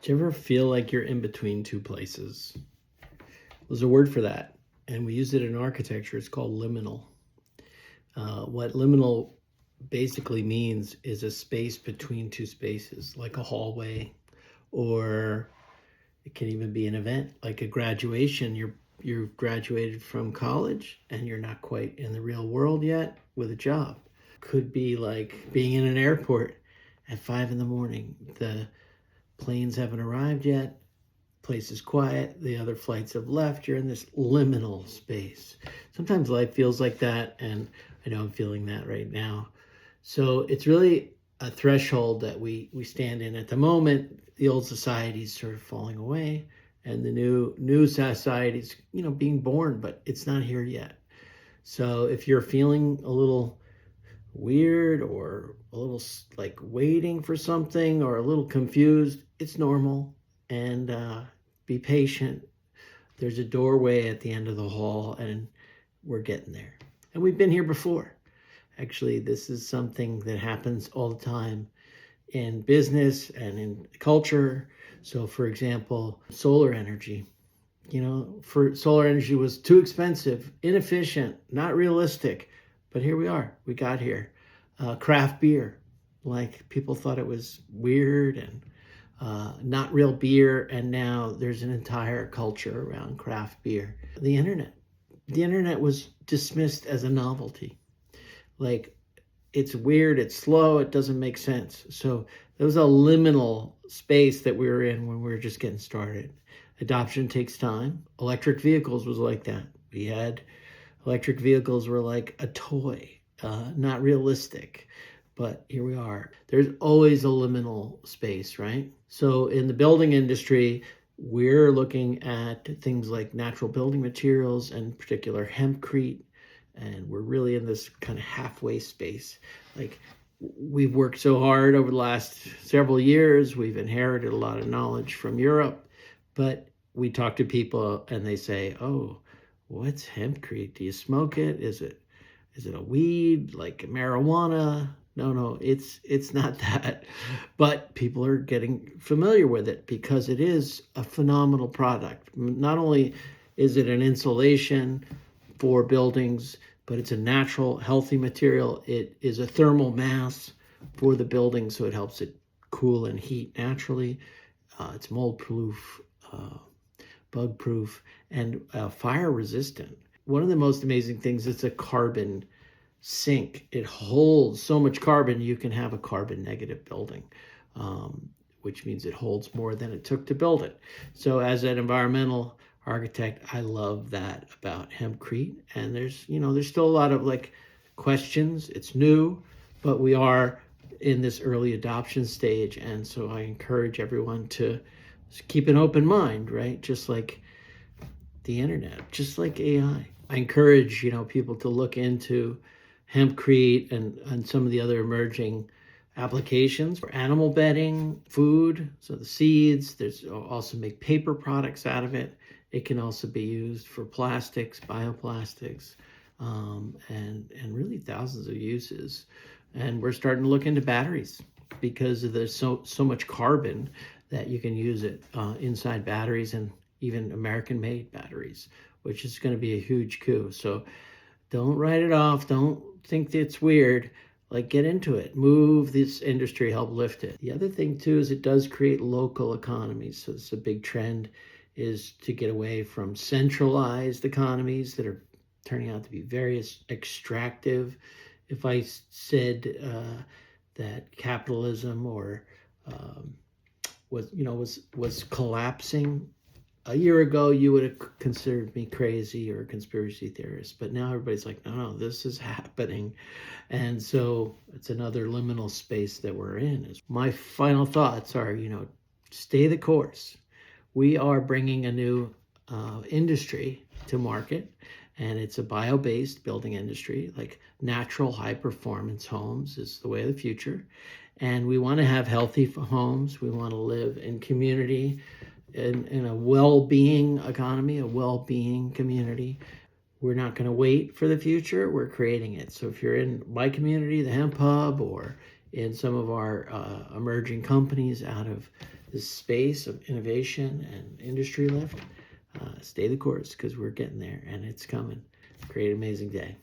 Do you ever feel like you're in between two places? There's a word for that, and we use it in architecture. It's called liminal. What liminal basically means is a space between two spaces, like a hallway, or it can even be an event, like a graduation. You're graduated from college and you're not quite in the real world yet with a job. Could be like being in an airport at 5 in the morning. The planes haven't arrived yet. Place is quiet. The other flights have left. You're in this liminal space. Sometimes life feels like that, and I know I'm feeling that right now. So it's really a threshold that we stand in at the moment. The old society's sort of falling away, and the new society's being born, but it's not here yet. So if you're feeling a little weird or a little like waiting for something or a little confused, it's normal. And be patient. There's a doorway at the end of the hall, and we're getting there. And we've been here before. Actually, this is something that happens all the time in business and in culture. So, for example, solar energy. For solar energy was too expensive, inefficient, not realistic. But here we are. We got here. Craft beer. Like, people thought it was weird and not real beer, and now there's an entire culture around craft beer. The internet was dismissed as a novelty. Like, it's weird, it's slow, it doesn't make sense. So there was a liminal space that we were in when we were just getting started. Adoption takes time. Electric vehicles was like that. We had electric vehicles were like a toy, not realistic. But here we are. There's always a liminal space, right? So in the building industry, we're looking at things like natural building materials, and in particular hempcrete. And we're really in this kind of halfway space. Like, we've worked so hard over the last several years. We've inherited a lot of knowledge from Europe, but we talk to people and they say, "Oh, what's hempcrete? Do you smoke it? Is it a weed like marijuana?" No, it's not that. But people are getting familiar with it because it is a phenomenal product. Not only is it an insulation for buildings, but it's a natural, healthy material. It is a thermal mass for the building, so it helps it cool and heat naturally. It's mold-proof, bug-proof, and fire resistant. One of the most amazing things, it's a carbon sink. It holds so much carbon, you can have a carbon negative building, which means it holds more than it took to build it. So as an environmental architect, I love that about hempcrete. And there's still a lot of questions. It's new, but we are in this early adoption stage. And so I encourage everyone to keep an open mind, right? Just like the internet, just like AI. I encourage, people to look into hempcrete and some of the other emerging applications for animal bedding, food. So the seeds, there's also make paper products out of it. It can also be used for plastics, bioplastics, and really thousands of uses. And we're starting to look into batteries because there's so much carbon that you can use it inside batteries, and even American-made batteries, which is going to be a huge coup. So don't write it off. Don't think that it's weird. Get into it. Move this industry, help lift it. The other thing too is it does create local economies. So it's a big trend is to get away from centralized economies that are turning out to be very extractive. If I said that capitalism was collapsing a year ago, you would have considered me crazy or a conspiracy theorist. But now everybody's like, no, this is happening. And so it's another liminal space that we're in. My final thoughts are, stay the course. We are bringing a new industry to market, and it's a bio-based building industry. Like, natural high-performance homes is the way of the future. And we want to have healthy homes. We want to live in community, in a well-being economy, a well-being community. We're not going to wait for the future. We're creating it. So if you're in my community, the Hemp Hub, or in some of our emerging companies out of this space of innovation and industry lift, stay the course, because we're getting there and it's coming. Great, amazing day.